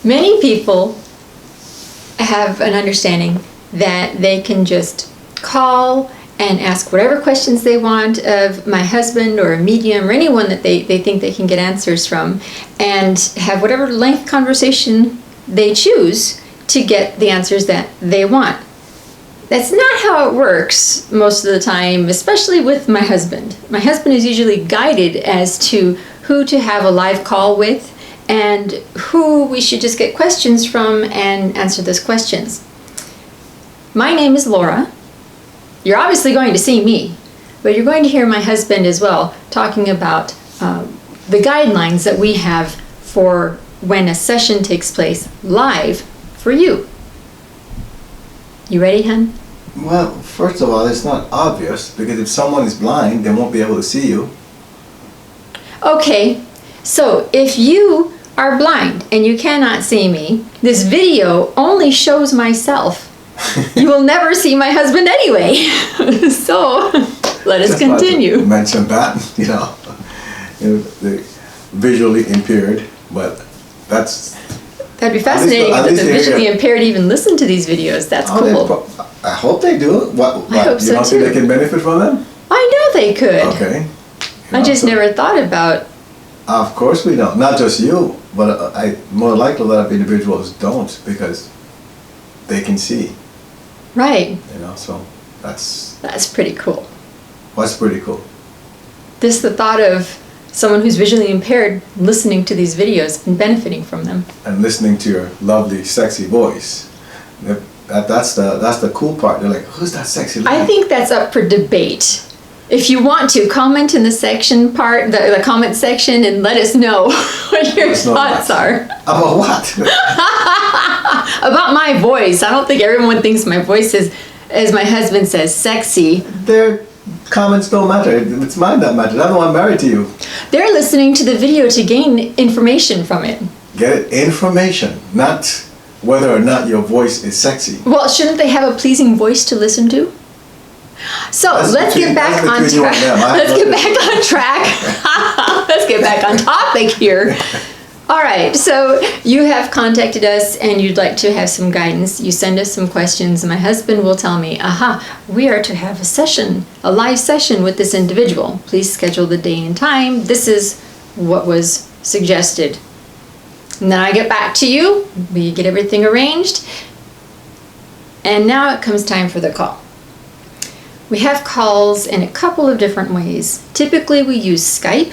Many people have an understanding that they can just call and ask whatever questions they want of my husband or a medium or anyone that they think they can get answers from, and have whatever length conversation they choose to get the answers that they want. That's not how it works most of the time, especially with my husband. My husband is usually guided as to who to have a live call with and who we should just get questions from and answer those questions. My name is Laura. You're obviously going to see me, but you're going to hear my husband as well talking about the guidelines that we have for when a session takes place live for you. You ready, hon? Well, first of all, it's not obvious, because if someone is blind, they won't be able to see you. Okay, so if you are blind and you cannot see me, this video only shows myself. You will never see my husband anyway. So let us continue. Just mention that, the visually impaired, but that'd be fascinating if the visually impaired even listen to these videos. That's cool. I hope they do. What, I hope so you don't think they can benefit from them? I know they could. Okay. I just never thought about. Of course we don't. Not just you, but more likely a lot of individuals don't, because they can see. Right. So that's pretty cool. What's pretty cool? The thought of someone who's visually impaired listening to these videos and benefiting from them. And listening to your lovely, sexy voice. That's the cool part. They're like, who's that sexy lady? I think that's up for debate. If you want to, comment in the section part, the comment section, and let us know what your thoughts are. About what? About my voice. I don't think everyone thinks my voice is, as my husband says, sexy. Their comments don't matter. It's mine that matters. I'm the one married to you. They're listening to the video to gain information from it. Get information, not whether or not your voice is sexy. Well, shouldn't they have a pleasing voice to listen to? So let's get back on track. Let's get back on track. Let's get back on topic here. All right, so you have contacted us and you'd like to have some guidance. You send us some questions. My husband will tell me, we are to have a session, a live session with this individual. Please schedule the day and time. This is what was suggested. And then I get back to you. We get everything arranged. And now it comes time for the call. We have calls in a couple of different ways. Typically we use Skype,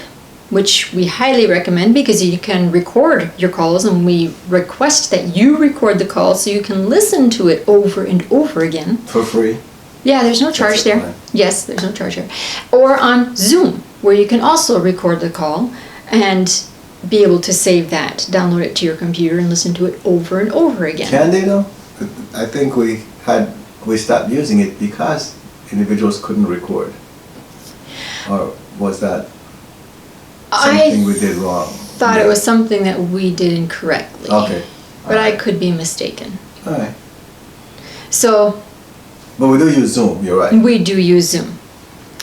which we highly recommend because you can record your calls, and we request that you record the call so you can listen to it over and over again. For free? Yeah, there's no charge there. Fine. Yes, there's no charge there. Or on Zoom, where you can also record the call and be able to save that, download it to your computer and listen to it over and over again. Can they though? I think we stopped using it because individuals couldn't record. Or was that something we did wrong? Thought it was something that we did incorrectly. Okay. But I could be mistaken. All right. So. But we do use Zoom, you're right. We do use Zoom.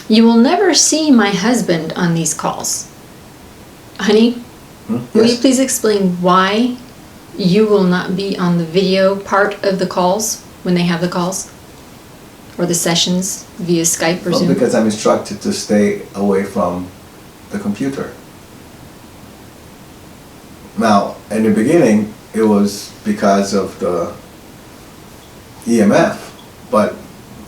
You will never see my husband on these calls. Honey, will you please explain why you will not be on the video part of the calls when they have the calls? Or the sessions via Skype or Zoom? Because I'm instructed to stay away from the computer. Now, in the beginning, it was because of the EMF, but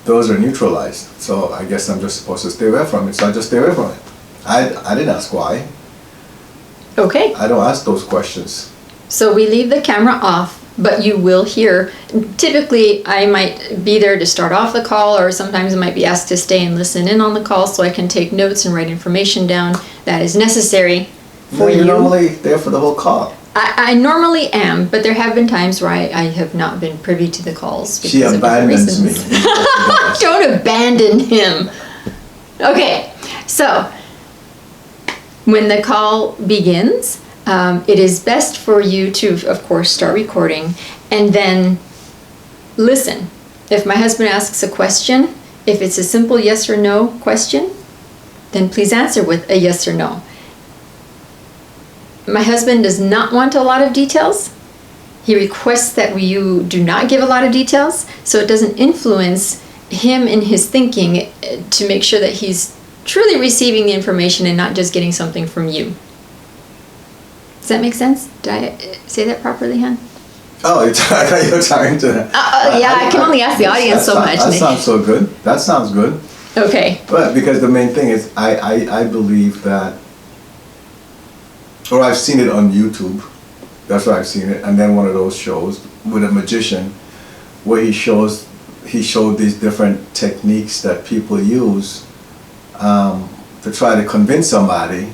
those are neutralized. So I guess I'm just supposed to stay away from it, so I just stay away from it. I didn't ask why. Okay. I don't ask those questions. So we leave the camera off, but you will hear. Typically, I might be there to start off the call, or sometimes I might be asked to stay and listen in on the call so I can take notes and write information down that is necessary for you. You're normally there for the whole call. I normally am, but there have been times where I have not been privy to the calls. She abandons me. Don't abandon him. Okay, so when the call begins, it is best for you to, of course, start recording and then listen. If my husband asks a question, if it's a simple yes or no question, then please answer with a yes or no. My husband does not want a lot of details. He requests that you do not give a lot of details, so it doesn't influence him in his thinking, to make sure that he's truly receiving the information and not just getting something from you. Does that make sense? Did I say that properly, hon? Oh, I thought you were talking to them. Yeah, I can only ask the audience so much. That sounds so good. That sounds good. Okay. But because the main thing is, I believe that, or I've seen it on YouTube. That's where I've seen it. And then one of those shows with a magician where he showed these different techniques that people use to try to convince somebody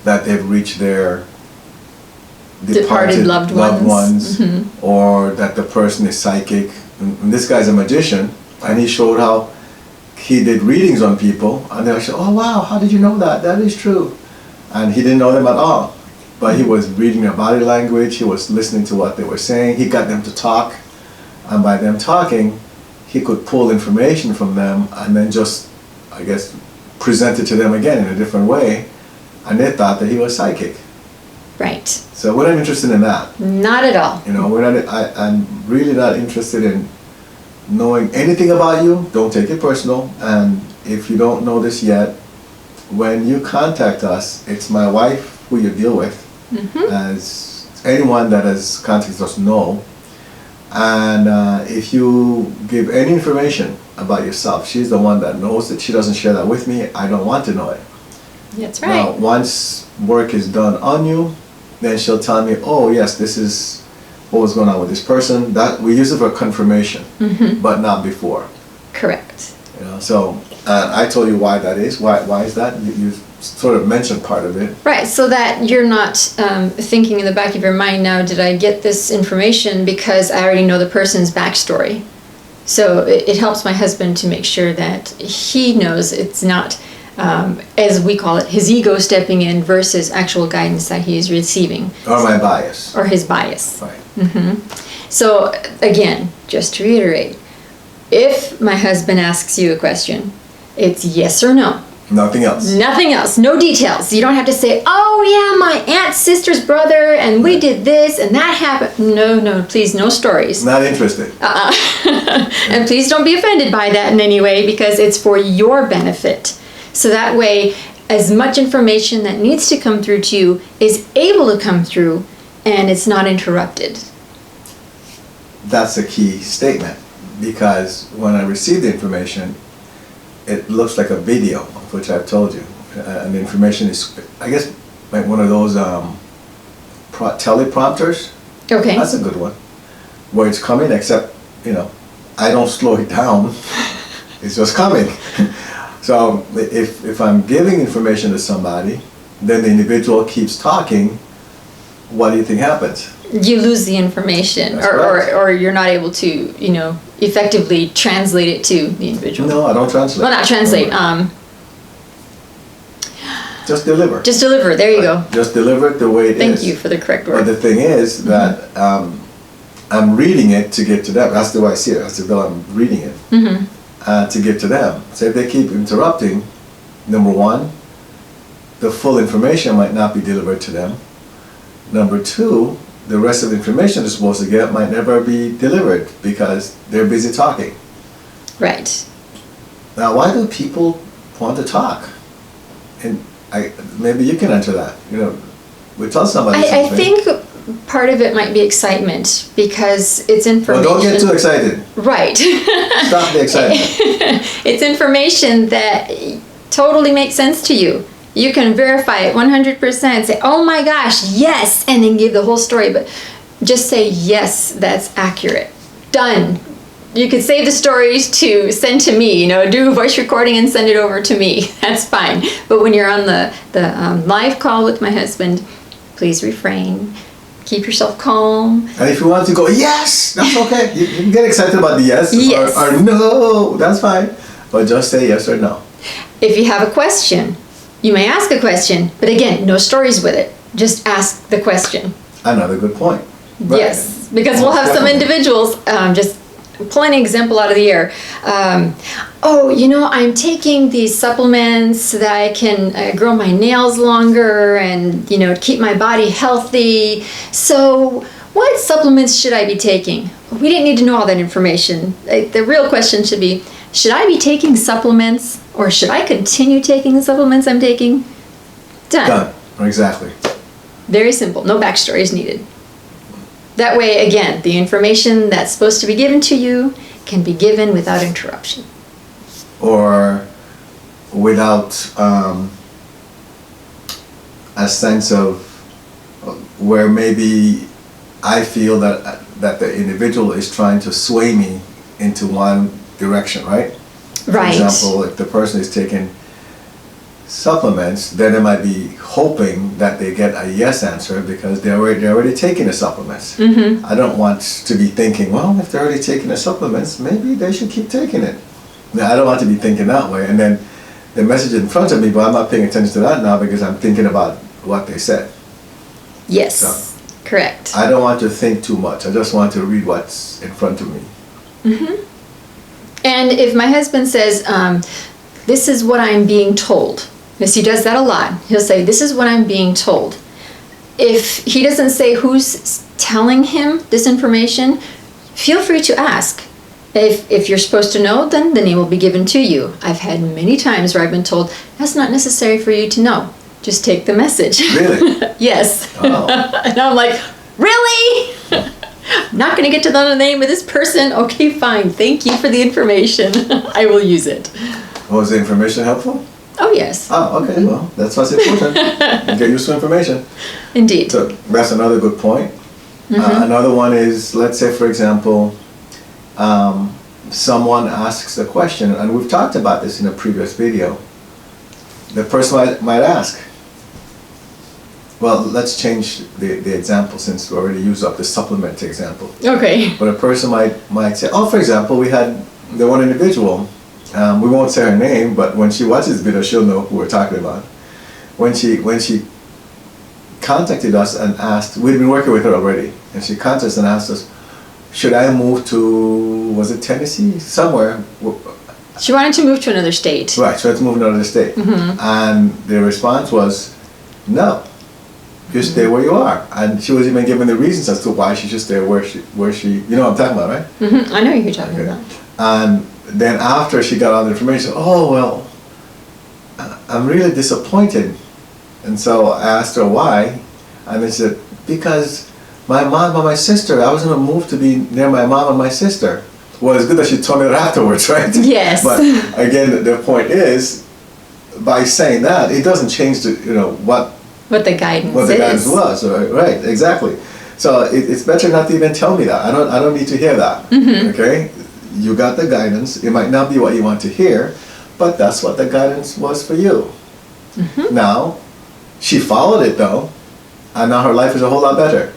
that they've reached their departed loved ones, or that the person is psychic. And this guy's a magician, and he showed how he did readings on people, and they were saying, "Oh wow, how did you know that? That is true." And he didn't know them at all, but he was reading their body language, he was listening to what they were saying, he got them to talk, and by them talking, he could pull information from them and then just, I guess, present it to them again in a different way, and they thought that he was psychic. Right. So we're not interested in that. Not at all. You know, I'm really not interested in knowing anything about you. Don't take it personal. And if you don't know this yet, when you contact us, it's my wife who you deal with, as anyone that has contacted us know. And if you give any information about yourself, she's the one that knows it. She doesn't share that with me. I don't want to know it. That's right. Now, once work is done on you, then she'll tell me, oh yes, this is what was going on with this person. That we use it for confirmation, but not before. Correct. You know, so I told you why that is. Why is that? You sort of mentioned part of it. Right, so that you're not thinking in the back of your mind, now, did I get this information because I already know the person's backstory? So it helps my husband to make sure that he knows it's not, as we call it, his ego stepping in versus actual guidance that he is receiving. Or my bias. Or his bias. Right. So again, just to reiterate, if my husband asks you a question, it's yes or no. Nothing else. Nothing else. No details. You don't have to say, oh yeah, my aunt's sister's brother, and we did this, and that happened. No, please, no stories. Not interested. And please don't be offended by that in any way, because it's for your benefit. So that way, as much information that needs to come through to you is able to come through, and it's not interrupted. That's a key statement, because when I receive the information, it looks like a video, of which I've told you. And the information is, I guess, like one of those teleprompters. Okay. That's a good one. Where it's coming, except, I don't slow it down. It's just coming. So if I'm giving information to somebody, then the individual keeps talking, what do you think happens? You lose the information, or you're not able to, effectively translate it to the individual. No, I don't translate. Well, not translate. Just deliver. Just deliver. There you go. Just deliver it the way it is. Thank you for the correct word. But the thing is that I'm reading it to get to them. That's the way I see it. That's the way I'm reading it to get to them. So if they keep interrupting, number one, the full information might not be delivered to them. Number two, the rest of the information they're supposed to get might never be delivered because they're busy talking. Right. Now, why do people want to talk? And maybe you can answer that. We tell somebody something. I think part of it might be excitement, because it's information. Well, don't get too excited. Right. Stop the excitement. It's information that totally makes sense to you. You can verify it 100%, say, oh my gosh, yes, and then give the whole story. But just say, yes, that's accurate. Done. You could save the stories to send to me, do a voice recording and send it over to me. That's fine. But when you're on the live call with my husband, please refrain. Keep yourself calm. And if you want to go, yes, that's okay. You can get excited about the yes, or no, that's fine. But just say yes or no. If you have a question, you may ask a question, but again, no stories with it. Just ask the question. Another good point. Right. Yes, because we'll have some individuals, just pulling an example out of the air. I'm taking these supplements so that I can grow my nails longer and, keep my body healthy. So what supplements should I be taking? We didn't need to know all that information. The real question should be, should I be taking supplements, or should I continue taking the supplements I'm taking? Done. Exactly. Very simple. No backstory is needed. That way, again, the information that's supposed to be given to you can be given without interruption. Or without a sense of where maybe I feel that the individual is trying to sway me into one direction, right? Right. For example, if the person is taking supplements, then they might be hoping that they get a yes answer because they're already taking the supplements. Mm-hmm. I don't want to be thinking, well, if they're already taking the supplements, maybe they should keep taking it. Now, I don't want to be thinking that way. And then the message in front of me, but I'm not paying attention to that now because I'm thinking about what they said. Yes, So, correct. I don't want to think too much. I just want to read what's in front of me. Mm-hmm. And if my husband says, this is what I'm being told, because he does that a lot, he'll say, this is what I'm being told. If he doesn't say who's telling him this information, feel free to ask. If you're supposed to know, then the name will be given to you. I've had many times where I've been told, that's not necessary for you to know. Just take the message. Really? Yes. Oh. And I'm like, really? I'm not going to get to know the name of this person. Okay, fine. Thank you for the information. I will use it. Was the information helpful? Oh, yes. Oh, okay. Well, that's what's important. Get useful information. Indeed. So that's another good point. Another one is, let's say, for example, someone asks a question, and we've talked about this in a previous video. The person might ask, well, let's change the example since we already used up the supplement example. Okay. But a person might say, oh, for example, we had the one individual, we won't say her name, but when she watches the video, she'll know who we're talking about. When she contacted us and asked, we'd been working with her already, and she contacted us and asked us, should I move to, was it Tennessee? Somewhere. She wanted to move to another state. Right, she wanted to move to another state. Mm-hmm. And the response was, no, you stay where you are. And she was even given the reasons as to why she should stay where she, you know what I'm talking about, right? Mm-hmm. I know who you're talking Okay. about. And then after she got all the information, oh, well, I'm really disappointed. And so I asked her why, and then she said, because my mom and my sister, I was going to move to be near my mom and my sister. Well, it's good that she told me that afterwards, right? Yes. But again, the point is, by saying that, it doesn't change what the guidance was, right? Exactly. So it's better not to even tell me that. I don't need to hear that. Mm-hmm. Okay, you got the guidance. It might not be what you want to hear, but that's what the guidance was for you. Mm-hmm. Now, she followed it though, and now her life is a whole lot better.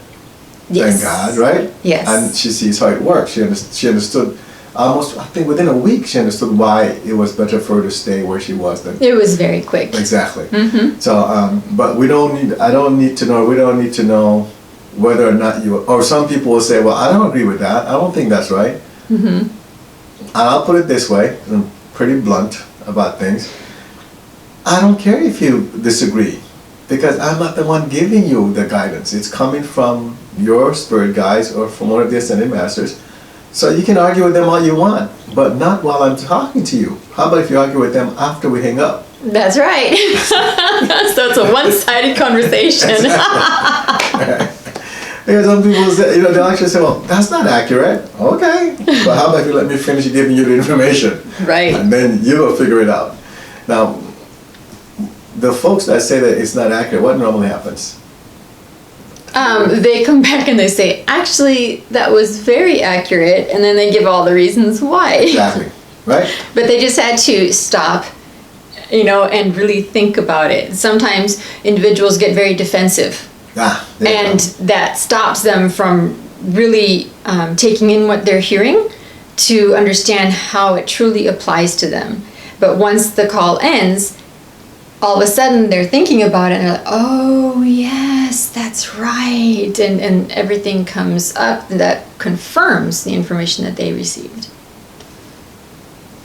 Yes. Thank God, right? Yes. And she sees how it works. She understood almost, I think within a week, she understood why it was better for her to stay where she was than. It was very quick. Exactly. Mm-hmm. So, but we don't need to know whether or not or some people will say, well, I don't agree with that. I don't think that's right. Mm-hmm. And I'll put it this way, I'm pretty blunt about things. I don't care if you disagree, because I'm not the one giving you the guidance. It's coming from your spirit guides or from one of the ascended masters. So you can argue with them all you want, but not while I'm talking to you. How about if you argue with them after we hang up? That's right. So it's a one-sided conversation. Because some people say, they'll actually say, well, that's not accurate. Okay. But how about if you let me finish giving you the information? Right. And then you will figure it out. Now, the folks that say that it's not accurate, what normally happens? They come back and they say, actually, that was very accurate, and then they give all the reasons why. Exactly, right? But they just had to stop, and really think about it. Sometimes individuals get very defensive, and that stops them from really taking in what they're hearing to understand how it truly applies to them. But once the call ends, all of a sudden they're thinking about it and they're like, oh yes, that's right, and everything comes up that confirms the information that they received.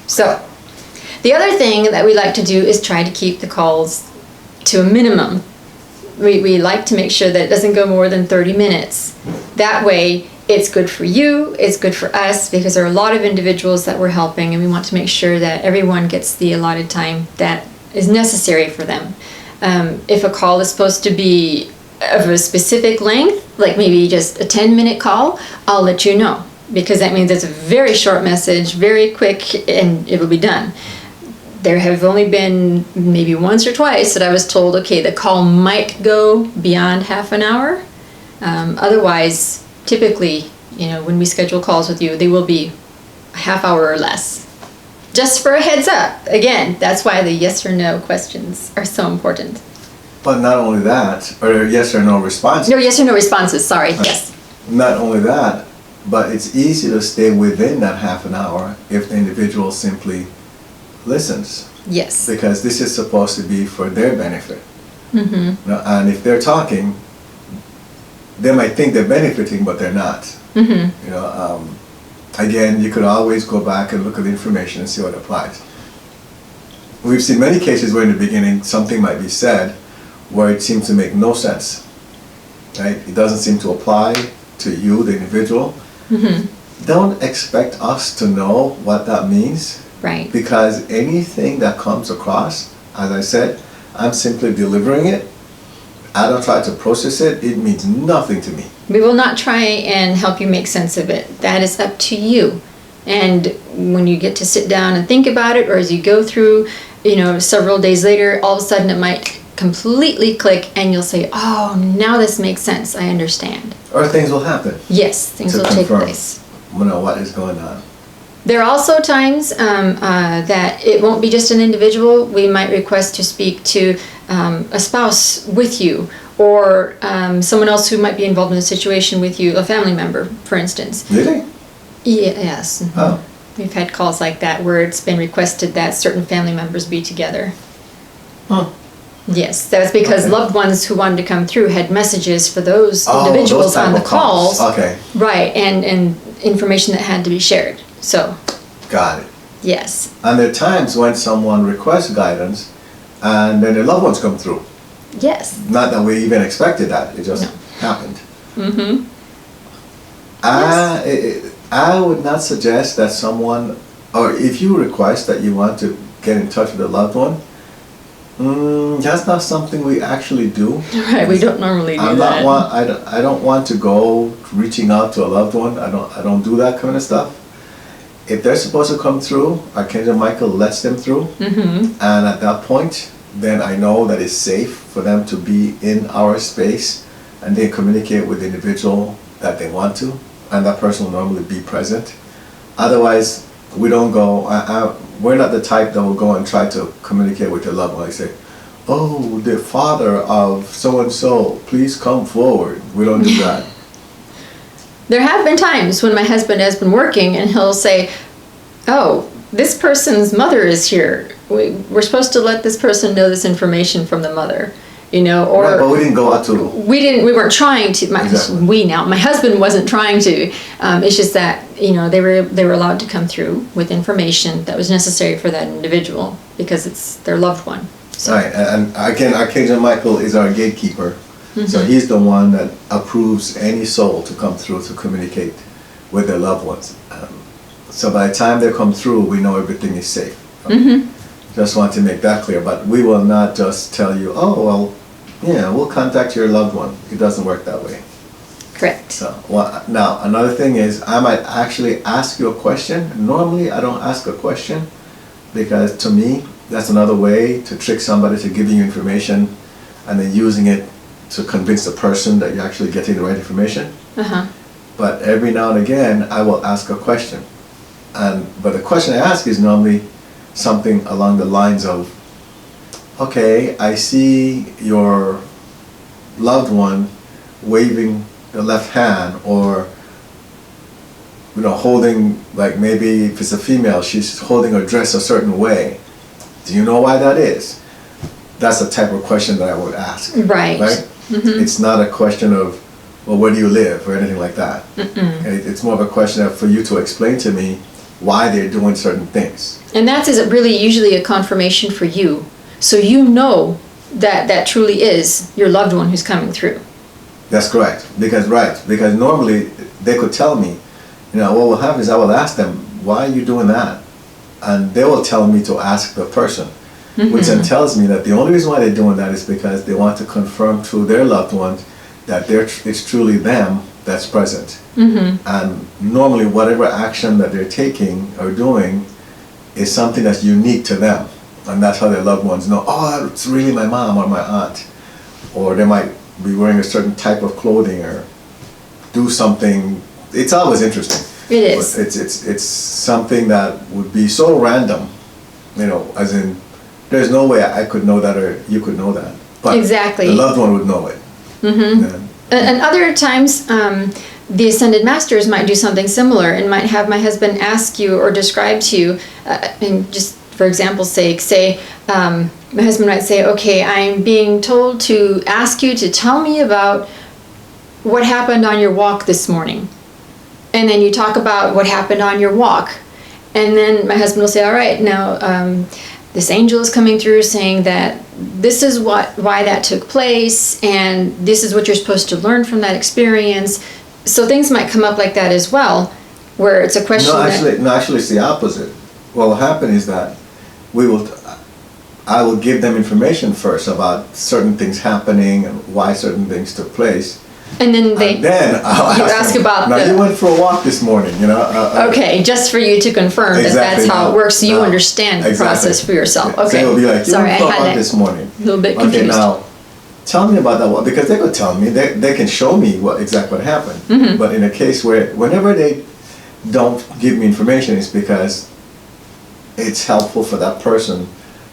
So the other thing that we like to do is try to keep the calls to a minimum. We like to make sure that it doesn't go more than 30 minutes. that way, it's good for you, it's good for us, because there are a lot of individuals that we're helping, and we want to make sure that everyone gets the allotted time that is necessary for them. If a call is supposed to be of a specific length, like maybe just a 10-minute call, I'll let you know, because that means it's a very short message, very quick, and it'll be done. There have only been maybe once or twice that I was told, okay, the call might go beyond half an hour. Otherwise, typically, when we schedule calls with you, they will be a half hour or less. Just for a heads up. Again, that's why the yes or no questions are so important. But not only that, or yes or no response. No, yes or no responses, sorry, yes. Not only that, but it's easy to stay within that half an hour if the individual simply listens. Yes. Because this is supposed to be for their benefit. Mm-hmm. And if they're talking, they might think they're benefiting, but they're not. Mm-hmm. Again, you could always go back and look at the information and see what applies. We've seen many cases where in the beginning something might be said where it seems to make no sense. Right? It doesn't seem to apply to you, the individual. Mm-hmm. Don't expect us to know what that means. Right. Because anything that comes across, as I said, I'm simply delivering it. I don't try to process it. It means nothing to me. We will not try and help you make sense of it. That is up to you. And when you get to sit down and think about it, or as you go through, several days later, all of a sudden it might completely click and you'll say, oh, now this makes sense. I understand. Or things will happen. Yes, things will take place. What is going on. There are also times that it won't be just an individual. We might request to speak to a spouse with you, or someone else who might be involved in a situation with you, a family member, for instance. Really? Yes. Mm-hmm. Oh. We've had calls like that where it's been requested that certain family members be together. Huh. Yes, that's because loved ones who wanted to come through had messages for those individuals those type on the of calls. calls. Okay. Right, and information that had to be shared. So. Got it. Yes. And there are times when someone requests guidance and then their loved ones come through. Yes. Not that we even expected that. It just happened. Mm-hmm. I would not suggest that someone, or if you request that you want to get in touch with a loved one, that's not something we actually do. Right, we don't normally do that. I don't want to go reaching out to a loved one. I don't do that kind of stuff. If they're supposed to come through, Archangel Michael lets them through. Mm-hmm. And at that point, then I know that it's safe for them to be in our space and they communicate with the individual that they want to, and that person will normally be present. Otherwise, we don't go, we're not the type that will go and try to communicate with your loved one. I say, oh, the father of so-and-so, please come forward. We don't do that. There have been times when my husband has been working and he'll say, oh, this person's mother is here. We're supposed to let this person know this information from the mother, or... Right, but we didn't go out to... We weren't trying to, my husband wasn't trying to. It's just that, they were allowed to come through with information that was necessary for that individual because it's their loved one. So. Right, and again, Archangel Michael is our gatekeeper. Mm-hmm. So he's the one that approves any soul to come through to communicate with their loved ones. So by the time they come through, we know everything is safe. Mm-hmm. Just want to make that clear. But we will not just tell you, oh, well, yeah, we'll contact your loved one. It doesn't work that way. Correct. So, now, another thing is, I might actually ask you a question. Normally, I don't ask a question because to me, that's another way to trick somebody to giving you information and then using it to convince the person that you're actually getting the right information. Uh-huh. But every now and again, I will ask a question. But the question I ask is normally something along the lines of, okay, I see your loved one waving the left hand, or holding, like maybe if it's a female, she's holding her dress a certain way. Do you know why that is? That's the type of question that I would ask. Right. Mm-hmm. It's not a question of, well, where do you live or anything like that. It's more of a question of for you to explain to me why they're doing certain things. And that is really usually a confirmation for you. So you know that truly is your loved one who's coming through. That's correct. Because normally they could tell me, what will happen is I will ask them, why are you doing that? And they will tell me to ask the person, which then tells me that the only reason why they're doing that is because they want to confirm to their loved ones that it's truly them that's present. And normally whatever action that they're taking or doing is something that's unique to them. And that's how their loved ones know, oh, it's really my mom or my aunt. Or they might be wearing a certain type of clothing or do something. It's always interesting. It is. But it's something that would be so random, as in, there's no way I could know that or you could know that. But exactly. The loved one would know it. And other times, the Ascended Masters might do something similar and might have my husband ask you or describe to you, and just for example's sake, my husband might say, okay, I'm being told to ask you to tell me about what happened on your walk this morning. And then you talk about what happened on your walk. And then my husband will say, all right, now this angel is coming through saying that this is why that took place, and this is what you're supposed to learn from that experience. So things might come up like that as well, where it's a question actually it's the opposite. What will happen is that I will give them information first about certain things happening and why certain things took place. And then I'll ask them, about now you went for a walk this morning, okay, just for you to confirm that that's how it works, so you understand the process for yourself. Okay. So it'll be like, you went for a walk this morning. A little bit confused. Okay, now tell me about that walk, because they could tell me, they can show me exactly what happened. But in a case where whenever they don't give me information, it's because it's helpful for that person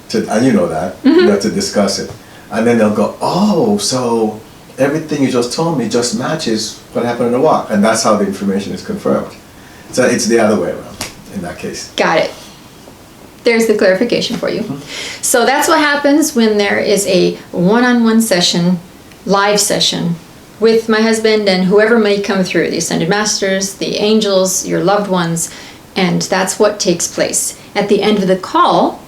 to, and you know that, to discuss it. And then they'll go, oh, so everything you just told me just matches what happened in the walk. And that's how the information is confirmed. So it's the other way around in that case. Got it. There's the clarification for you. So that's what happens when there is a one-on-one session, live session, with my husband and whoever may come through, the Ascended Masters, the angels, your loved ones, and that's what takes place. At the end of the call,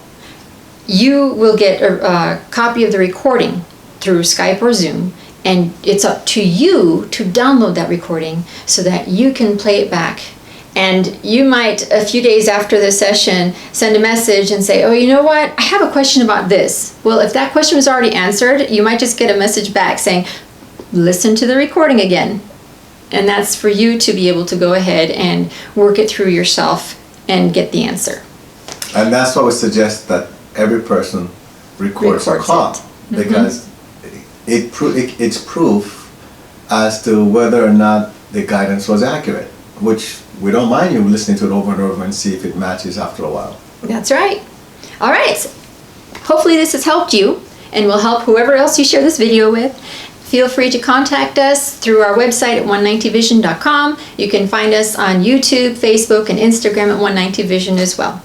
you will get a copy of the recording through Skype or Zoom, and it's up to you to download that recording so that you can play it back. And you might, a few days after the session, send a message and say, oh, you know what, I have a question about this. Well, if that question was already answered, you might just get a message back saying, listen to the recording again. And that's for you to be able to go ahead and work it through yourself and get the answer. And that's why we suggest that every person records a call, because it's proof as to whether or not the guidance was accurate, which we don't mind you listening to it over and over and see if it matches after a while. That's right. All right. Hopefully this has helped you and will help whoever else you share this video with. Feel free to contact us through our website at 190vision.com. You can find us on YouTube, Facebook, and Instagram at 190vision as well.